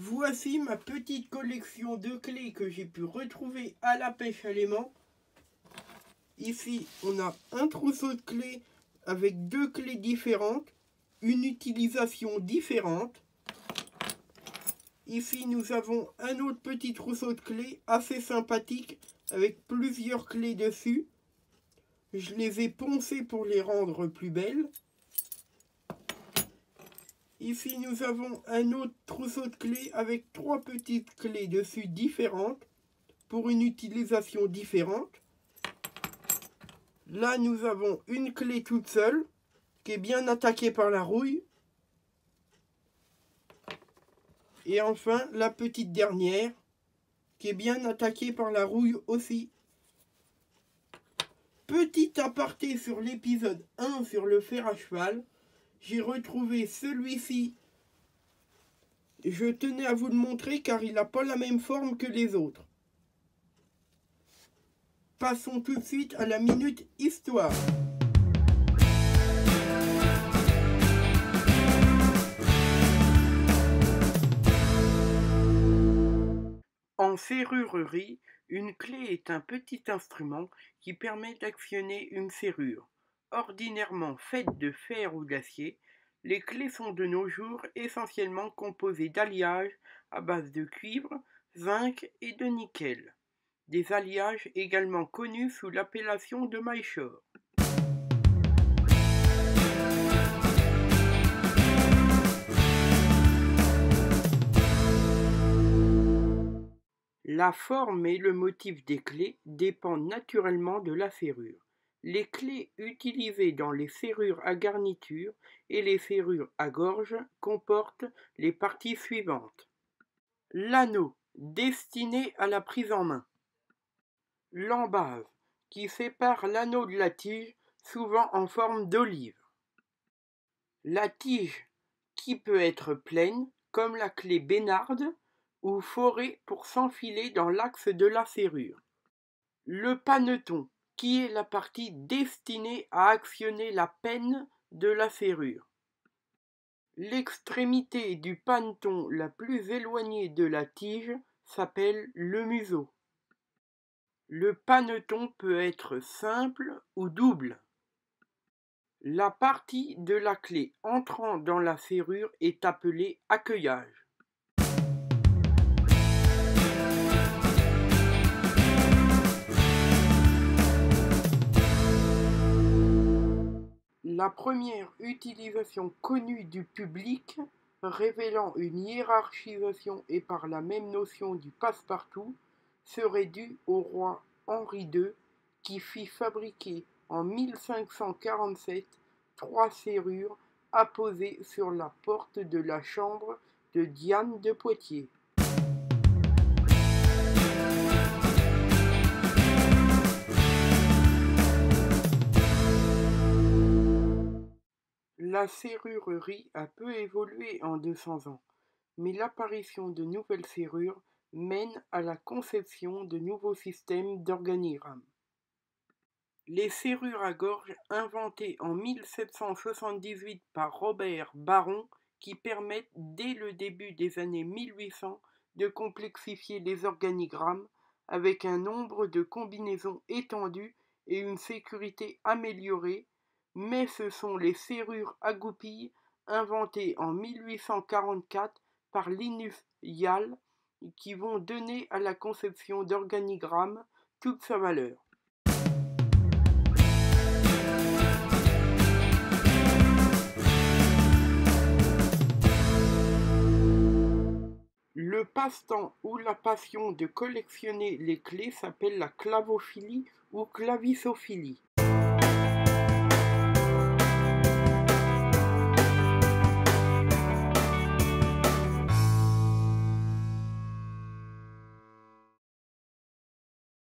Voici ma petite collection de clés que j'ai pu retrouver à la pêche à l'aimant. Ici, on a un trousseau de clés avec deux clés différentes, une utilisation différente. Ici, nous avons un autre petit trousseau de clés assez sympathique avec plusieurs clés dessus. Je les ai poncées pour les rendre plus belles. Ici, nous avons un autre trousseau de clés avec trois petites clés dessus différentes pour une utilisation différente. Là, nous avons une clé toute seule qui est bien attaquée par la rouille. Et enfin, la petite dernière qui est bien attaquée par la rouille aussi. Petit aparté sur l'épisode 1 sur le fer à cheval. J'ai retrouvé celui-ci. Je tenais à vous le montrer car il n'a pas la même forme que les autres. Passons tout de suite à la minute histoire. En serrurerie, une clé est un petit instrument qui permet d'actionner une serrure. Ordinairement faites de fer ou d'acier, les clés sont de nos jours essentiellement composées d'alliages à base de cuivre, zinc et de nickel. Des alliages également connus sous l'appellation de Myshore. La forme et le motif des clés dépendent naturellement de la serrure. Les clés utilisées dans les serrures à garniture et les serrures à gorge comportent les parties suivantes. L'anneau, destiné à la prise en main. L'embase, qui sépare l'anneau de la tige, souvent en forme d'olive. La tige, qui peut être pleine, comme la clé bénarde, ou forée pour s'enfiler dans l'axe de la serrure. Le paneton, qui est la partie destinée à actionner la penne de la serrure. L'extrémité du paneton la plus éloignée de la tige s'appelle le museau. Le paneton peut être simple ou double. La partie de la clé entrant dans la serrure est appelée accueillage. La première utilisation connue du public, révélant une hiérarchisation et par la même notion du passe-partout, serait due au roi Henri II qui fit fabriquer en 1547 trois serrures apposées sur la porte de la chambre de Diane de Poitiers. La serrurerie a peu évolué en 200 ans, mais l'apparition de nouvelles serrures mène à la conception de nouveaux systèmes d'organigrammes. Les serrures à gorge inventées en 1778 par Robert Baron qui permettent dès le début des années 1800 de complexifier les organigrammes avec un nombre de combinaisons étendu et une sécurité améliorée, mais ce sont les serrures à goupilles inventées en 1844 par Linus Yale qui vont donner à la conception d'organigrammes toute sa valeur. Le passe-temps ou la passion de collectionner les clés s'appelle la clavophilie ou clavissophilie.